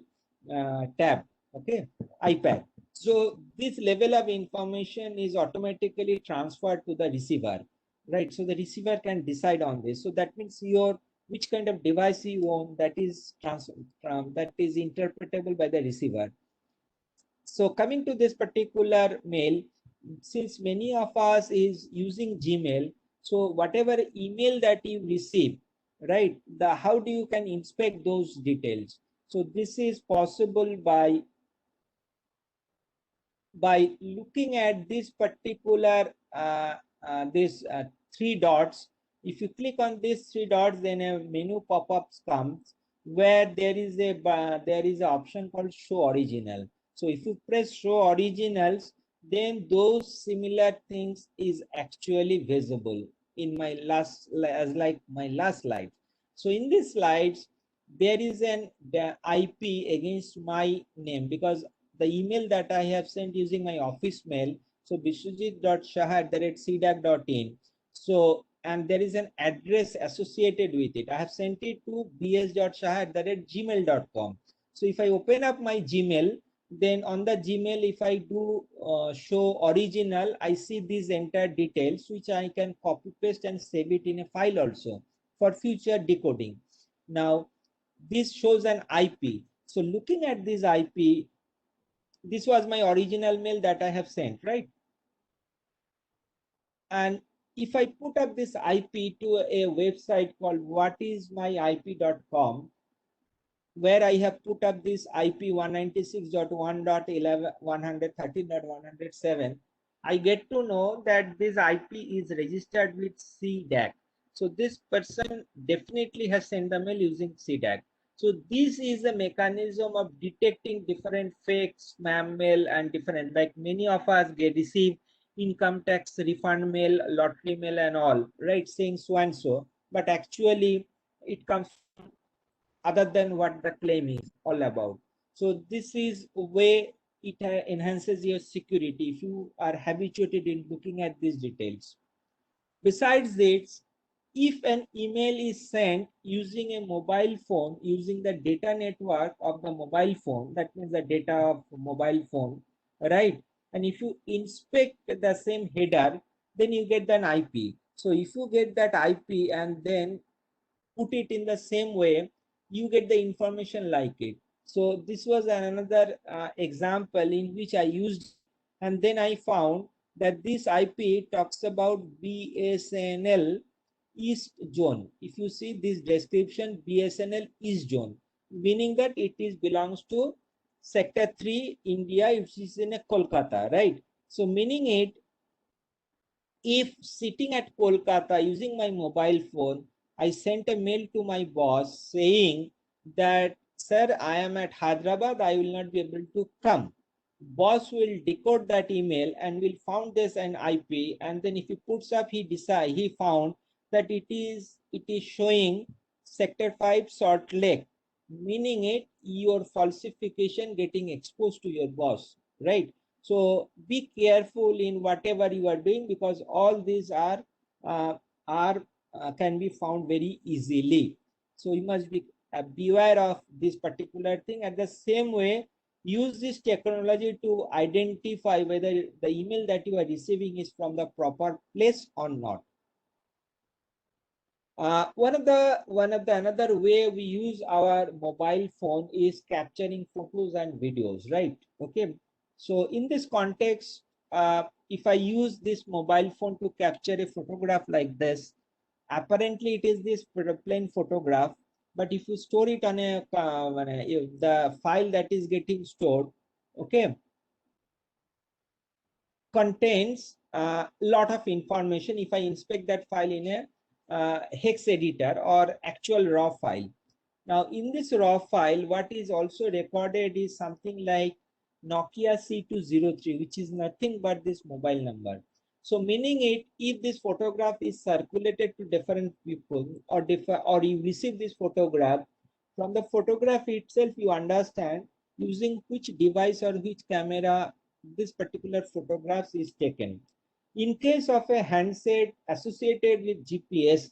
tab, okay, iPad. So this level of information is automatically transferred to the receiver, right? So the receiver can decide on this. So that means your which kind of device you own, that is that is interpretable by the receiver. So coming to this particular mail, since many of us is using Gmail, so whatever email that you receive, right? How do you can inspect those details? So this is possible by looking at this particular this three dots. If you click on these three dots, then a menu pop-ups comes where there is an option called show original. So if you press show originals, then those similar things is actually visible in my last, as like my last slide. So in these slides, there is the IP against my name, because the email that I have sent using my office mail, so biswajit.shah@cdac.in. So, and there is an address associated with it. I have sent it to bs.shah@gmail.com. So if I open up my Gmail, then on the Gmail, if I do show original, I see these entire details, which I can copy paste and save it in a file also for future decoding. Now, this shows an IP. So looking at this IP, this was my original mail that I have sent, right? And if I put up this IP to a website called whatismyip.com, where I have put up this IP 196.1.11.113.107, I get to know that this IP is registered with CDAC. So this person definitely has sent the mail using CDAC. So this is a mechanism of detecting different fake spam mail and different, like many of us get receive income tax refund mail, lottery mail and all, right, saying so and so, but actually it comes other than what the claim is all about. So this is a way it enhances your security if you are habituated in looking at these details. Besides this, if an email is sent using a mobile phone, using the data network of the mobile phone, that means the data of mobile phone, right? And if you inspect the same header, then you get an IP. So if you get that IP and then put it in the same way, you get the information like it. So this was another example in which I used, and then I found that this IP talks about BSNL East Zone. If you see this description, BSNL East Zone, meaning that it is belongs to Sector 3, India, which is in a Kolkata, right? So meaning it, if sitting at Kolkata using my mobile phone, I sent a mail to my boss saying that, sir, I am at Hyderabad, I will not be able to come. Boss will decode that email and will found this an IP, and then if he puts up, he found that it is showing Sector 5 Salt Lake, meaning it your falsification getting exposed to your boss, right? So be careful in whatever you are doing, because all these uh, are can be found very easily. So you must be beware of this particular thing. At the same way, use this technology to identify whether the email that you are receiving is from the proper place or not. One of the another way we use our mobile phone is capturing photos and videos, right? Okay. So in this context, if I use this mobile phone to capture a photograph like this, apparently it is this plain photograph, but if you store it on the file that is getting stored, okay, contains a lot of information. If I inspect that file in a hex editor or actual raw file. Now in this raw file, what is also recorded is something like Nokia C203, which is nothing but this mobile number. So meaning it, if this photograph is circulated to different people, or you receive this photograph, from the photograph itself you understand using which device or which camera this particular photographs is taken. In case of a handset associated with GPS,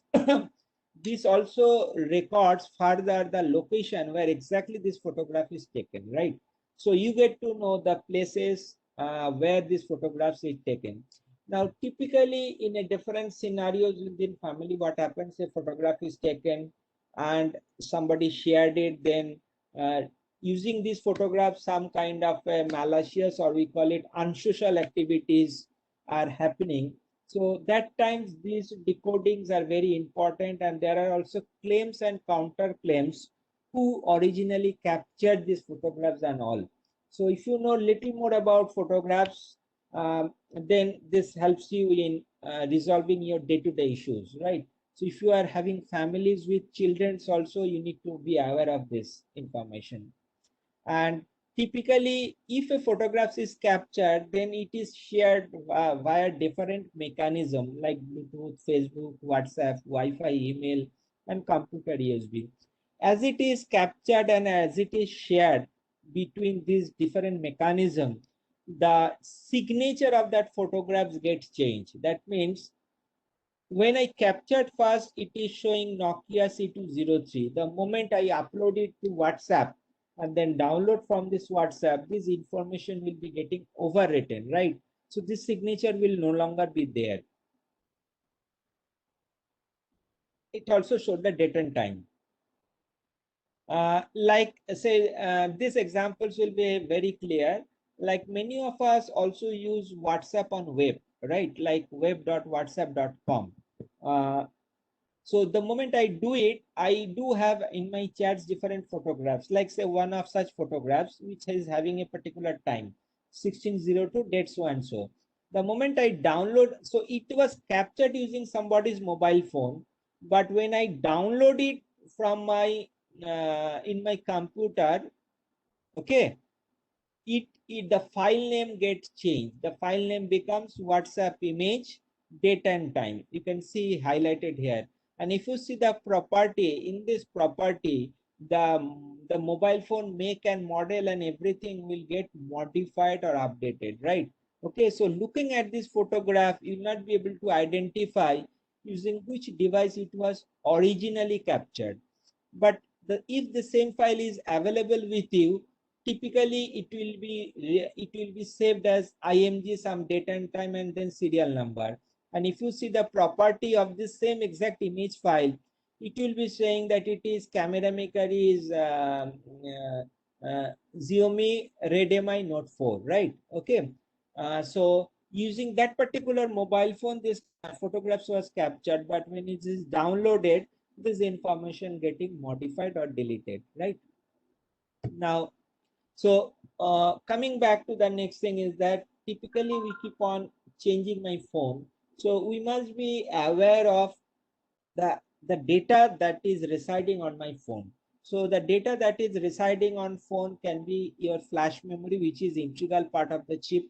this also records further the location where exactly this photograph is taken, right? So you get to know the places where this photographs is taken. Now, typically in a different scenarios within family, what happens, a photograph is taken and somebody shared it, then uh, using this photograph, some kind of malicious, or we call it unsocial activities are happening. So that times these decodings are very important, and there are also claims and counter claims who originally captured these photographs and all. So if you know little more about photographs, then this helps you in resolving your day-to-day issues, right? So if you are having families with children also, you need to be aware of this information. And typically, if a photograph is captured, then it is shared via different mechanism like Bluetooth, Facebook, WhatsApp, Wi-Fi, email, and computer USB. As it is captured and as it is shared between these different mechanisms, the signature of that photographs gets changed. That means when I captured first, it is showing Nokia C203. The moment I upload it to WhatsApp and then download from this WhatsApp, this information will be getting overwritten, right? So this signature will no longer be there. It also showed the date and time. Like say, these examples will be very clear. Like many of us also use WhatsApp on web, right? Like web.whatsapp.com. So the moment I do it, I do have in my chats different photographs, like say one of such photographs, which is having a particular time, 1602 date so and so. The moment I download, so it was captured using somebody's mobile phone, but when I download it from my, in my computer, okay, it the file name gets changed. The file name becomes WhatsApp image, date and time. You can see highlighted here. And if you see the property, in this property, the mobile phone make and model and everything will get modified or updated, right? Okay, so looking at this photograph, you'll not be able to identify using which device it was originally captured. But if the same file is available with you, typically it will be saved as img, some date and time, and then serial number. And if you see the property of this same exact image file, it will be saying that it is camera maker is Xiaomi Redmi Note 4, right? Okay, so using that particular mobile phone, this photographs was captured, but when it is downloaded, this information getting modified or deleted, right? Now, so coming back to the next thing is that typically we keep on changing my phone. So we must be aware of the data that is residing on my phone. So the data that is residing on phone can be your flash memory, which is integral part of the chip,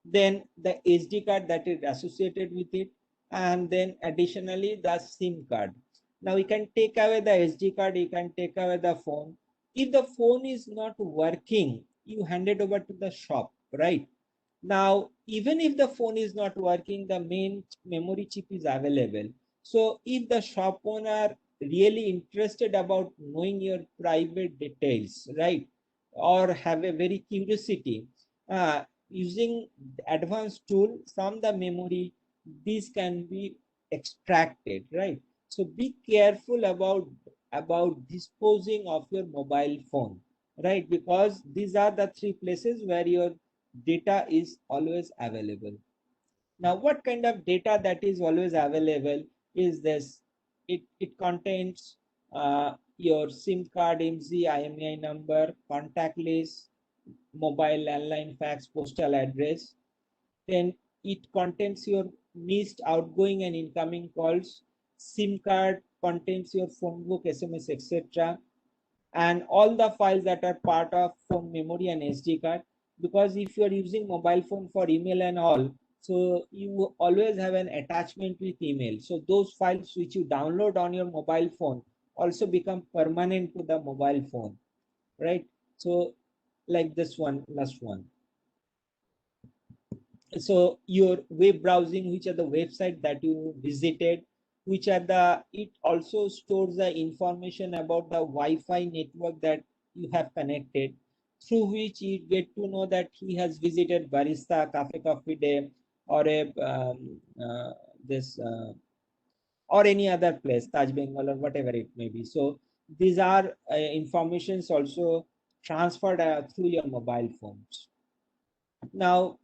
then the SD card that is associated with it, and then additionally the SIM card. Now you can take away the SD card, you can take away the phone. If the phone is not working, you hand it over to the shop, right? Now, even if the phone is not working, the main memory chip is available. So if the shop owner really interested about knowing your private details, right, or have a very curiosity, using advanced tool from the memory, these can be extracted, right? So be careful about disposing of your mobile phone, right? Because these are the three places where your data is always available. Now, what kind of data that is always available is this? It contains your SIM card, MZ, IMEI number, contact list, mobile, landline, fax, postal address. Then it contains your missed outgoing and incoming calls. SIM card contains your phone book, SMS, etc., and all the files that are part of phone memory and SD card. Because if you are using mobile phone for email and all, so you always have an attachment with email. So those files which you download on your mobile phone also become permanent to the mobile phone, right? So like this one, last one. So your web browsing, which are the website that you visited, which are the, it also stores the information about the Wi-Fi network that you have connected, through which you get to know that he has visited Barista, Cafe Coffee Day, or a this or any other place, Taj Bengal or whatever it may be. So these are informations also transferred through your mobile phones. Now,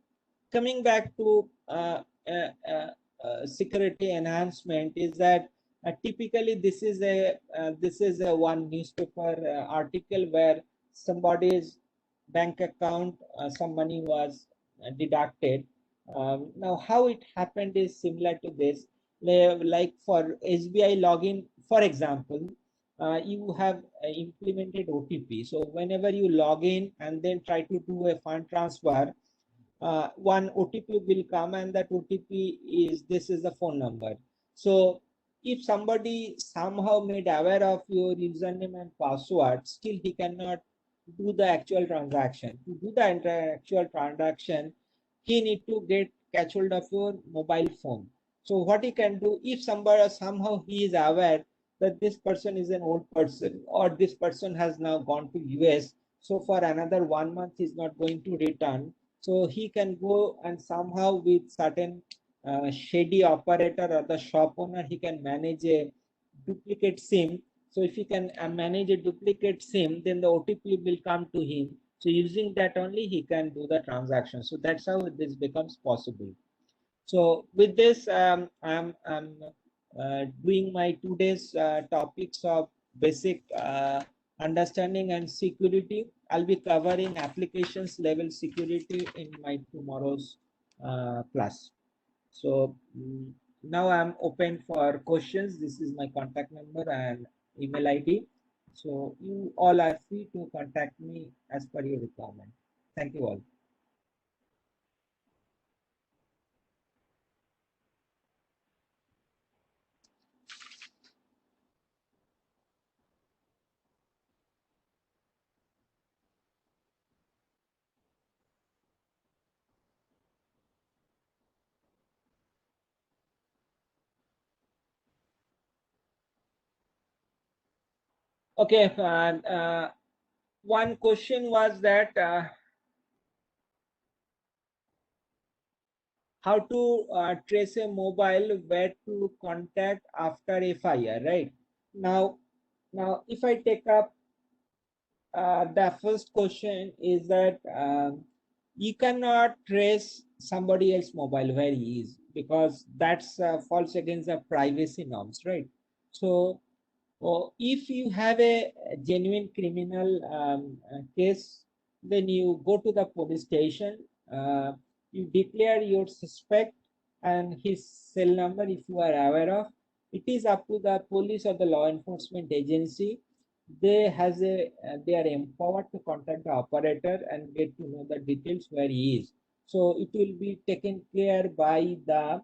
coming back to security enhancement is that typically this is a one newspaper article where somebody's bank account some money was deducted. Now how it happened is similar to this. Like for SBI login, for example, you have implemented OTP. So whenever you log in and then try to do a fund transfer, one OTP will come, and that OTP is, this is the phone number. So if somebody somehow made aware of your username and password, still he cannot do the actual transaction. To do the actual transaction, he need to get catch hold of your mobile phone. So what he can do, if somebody somehow he is aware that this person is an old person, or this person has now gone to US, so for another 1 month he's not going to return, so he can go and somehow with certain shady operator or the shop owner, he can manage a duplicate SIM. So if he can manage a duplicate SIM, then the OTP will come to him. So using that only he can do the transaction. So that's how this becomes possible. So with this, I'm doing my today's topics of basic understanding and security. I'll be covering applications level security in my tomorrow's class. So now I'm open for questions. This is my contact number and email ID. So you all are free to contact me as per your requirement. Thank you all. Okay, one question was that how to trace a mobile where to contact after a fire, right? Now, if I take up the first question is that you cannot trace somebody else's mobile where he is, because that's falls against the privacy norms, right? So if you have a genuine criminal case, then you go to the police station, you declare your suspect and his cell number if you are aware of. It is up to the police or the law enforcement agency. They are empowered to contact the operator and get to know the details where he is. So it will be taken care by the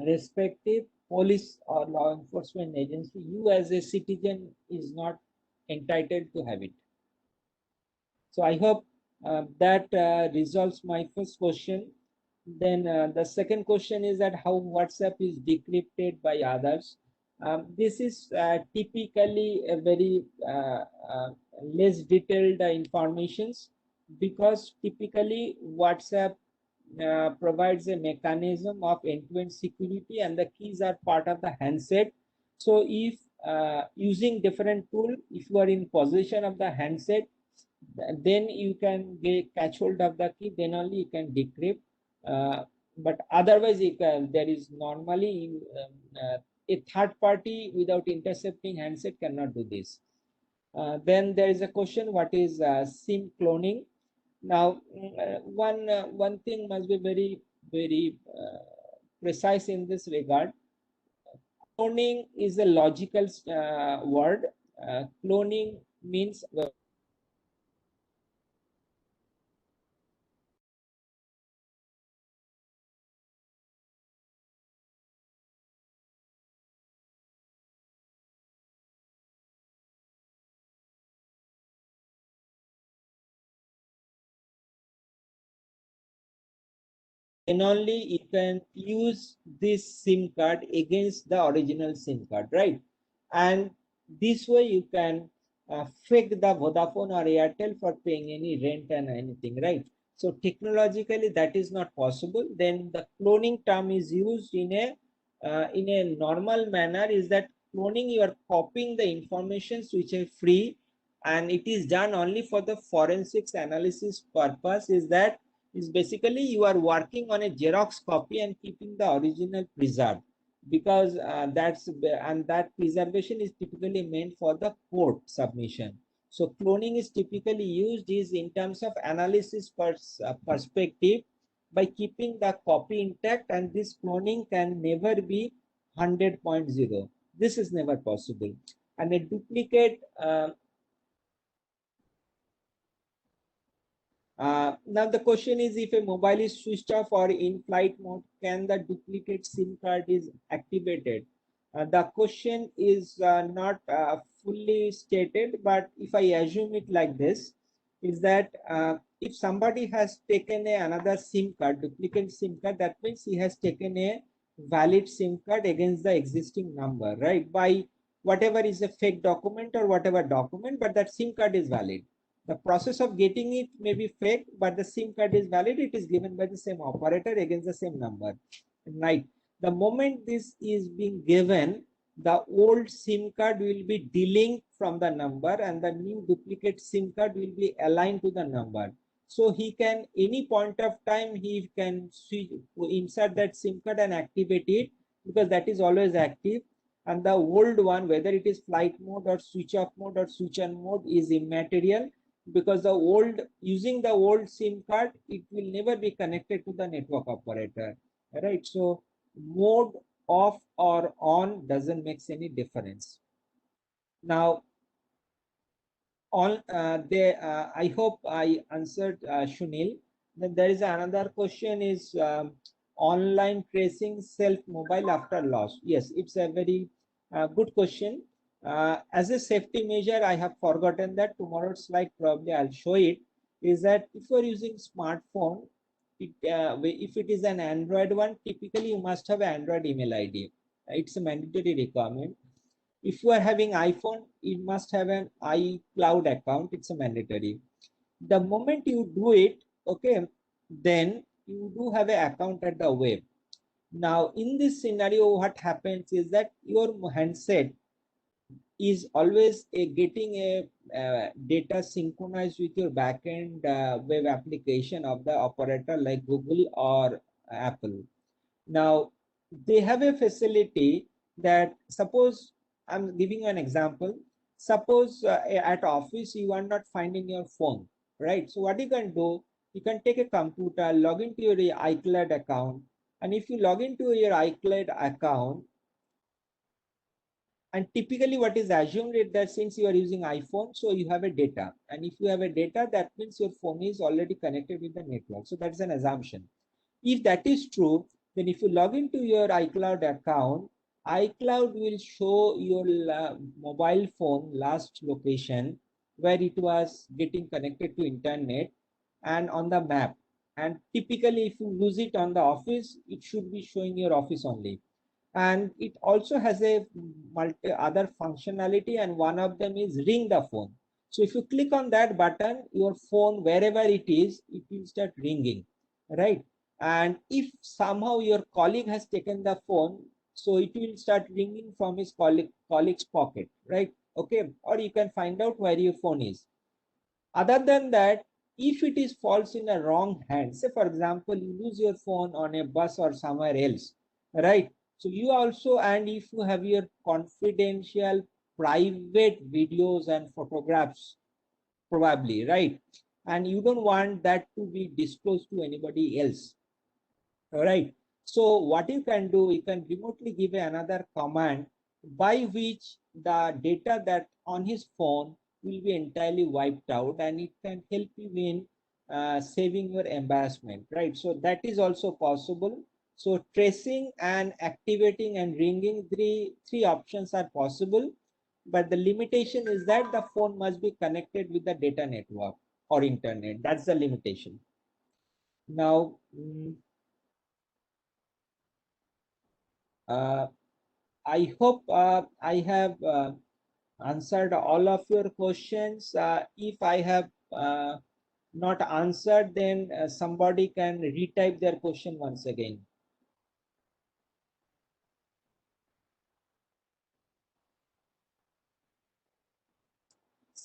respective police or law enforcement agency. You as a citizen is not entitled to have it. So I hope that resolves my first question. Then the second question is that how WhatsApp is decrypted by others. This is typically a very less detailed informations, because typically WhatsApp provides a mechanism of end-to-end security, and the keys are part of the handset. So if using different tool, if you are in possession of the handset, then you can catch hold of the key, then only you can decrypt. But otherwise, there is normally a third party without intercepting handset cannot do this. Then there is a question, what is SIM cloning? Now, one thing must be very precise in this regard. Cloning is a logical word. Cloning means then only you can use this SIM card against the original SIM card, right? And this way you can fake the Vodafone or Airtel for paying any rent and anything, right? So technologically that is not possible. Then the cloning term is used in a normal manner, is that cloning, you are copying the informations which are free, and it is done only for the forensics analysis purpose, is that is basically you are working on a Xerox copy and keeping the original preserved, because that preservation is typically meant for the court submission. So cloning is typically used is in terms of analysis perspective by keeping the copy intact, and this cloning can never be 100.0. This is never possible. And a duplicate now the question is, if a mobile is switched off or in flight mode, can the duplicate SIM card is activated? The question is not fully stated, but if I assume it like this, is that if somebody has taken another SIM card, duplicate SIM card, that means he has taken a valid SIM card against the existing number, right? By whatever is a fake document or whatever document, but that SIM card is valid. The process of getting it may be fake, but the SIM card is valid. It is given by the same operator against the same number, right? The moment this is being given, the old SIM card will be delinked from the number and the new duplicate SIM card will be aligned to the number. So he can, any point of time, he can insert that SIM card and activate it, because that is always active. And the old one, whether it is flight mode or switch off mode or switch on mode, is immaterial, because the old, using the old SIM card, it will never be connected to the network operator, right? So mode off or on doesn't make any difference. Now I hope I answered Shunil. Then there is another question is online tracing self mobile after loss. Yes, it's a very good question. As a safety measure, I have forgotten that. Tomorrow's slide probably I'll show it. Is that if you're using smartphone, if it is an Android one, typically you must have an Android email ID. It's a mandatory requirement. If you are having iPhone, you must have an iCloud account. It's a mandatory. The moment you do it, okay, then you do have an account at the web. Now, in this scenario, what happens is that your handset is always getting a data synchronized with your backend web application of the operator like Google or Apple. Now, they have a facility that, suppose I'm giving you an example. Suppose at office you are not finding your phone, right? So what you can do, you can take a computer, log into your iCloud account, and if you log into your iCloud account, and typically what is assumed is that since you are using iPhone, so you have a data, and if you have a data, that means your phone is already connected with the network. So that's an assumption. If that is true, then if you log into your iCloud account, iCloud will show your mobile phone last location where it was getting connected to internet and on the map. And typically, if you lose it on the office, it should be showing your office only. And it also has a multi other functionality, and one of them is ring the phone. So if you click on that button, your phone, wherever it will start ringing, right? And if somehow your colleague has taken the phone, so it will start ringing from his colleague's pocket, right? Okay, or you can find out where your phone is. Other than that, if it is falls in a wrong hand, say for example, you lose your phone on a bus or somewhere else, right? So you also, and if you have your confidential private videos and photographs, probably, right? And you don't want that to be disclosed to anybody else. All right. So what you can do, you can remotely give another command by which the data that on his phone will be entirely wiped out, and it can help you in saving your embarrassment, right? So that is also possible. So tracing and activating and ringing, three options are possible, but the limitation is that the phone must be connected with the data network or internet. That's the limitation. Now, uh, I hope I have answered all of your questions. If I have not answered, then somebody can retype their question once again.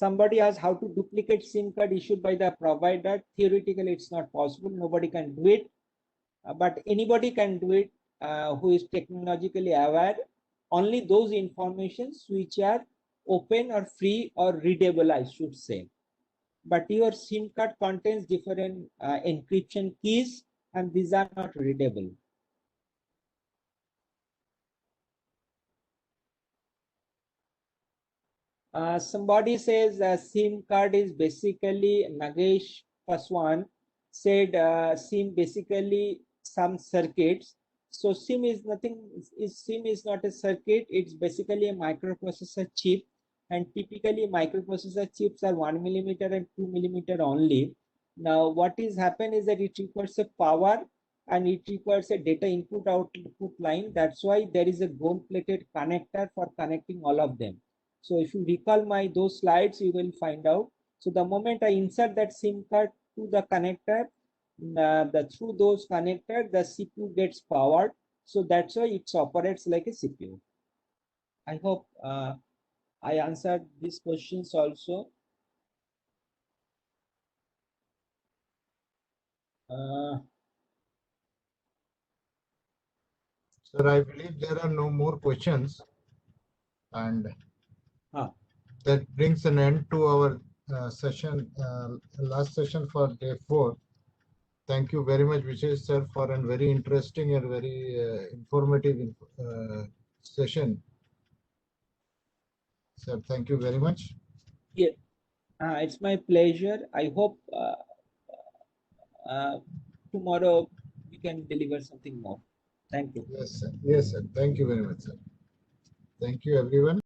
somebody asks how to duplicate SIM card issued by the provider. Theoretically, it's not possible. Nobody can do it, but anybody can do it who is technologically aware. Only those informations which are open or free or readable, I should say. But your SIM card contains different encryption keys, and these are not readable. Somebody says SIM card is basically, Nagesh Paswan said SIM basically some circuits. So SIM is nothing, SIM is not a circuit, it's basically a microprocessor chip, and typically microprocessor chips are 1 millimeter and 2 millimeter only. Now what is happen is that it requires a power and it requires a data input output line. That's why there is a gold plated connector for connecting all of them. So if you recall those slides, you will find out. So the moment I insert that SIM card to the connector, through those connectors, the CPU gets powered. So that's why it operates like a CPU. I hope I answered these questions also. Sir, I believe there are no more questions, and that brings an end to our session, last session for day 4. Thank you very much, Vishesh sir, for a very interesting and very informative session. Sir, thank you very much. Yeah, it's my pleasure. I hope tomorrow we can deliver something more. Thank you. Yes, sir. Yes, sir. Thank you very much, sir. Thank you, everyone.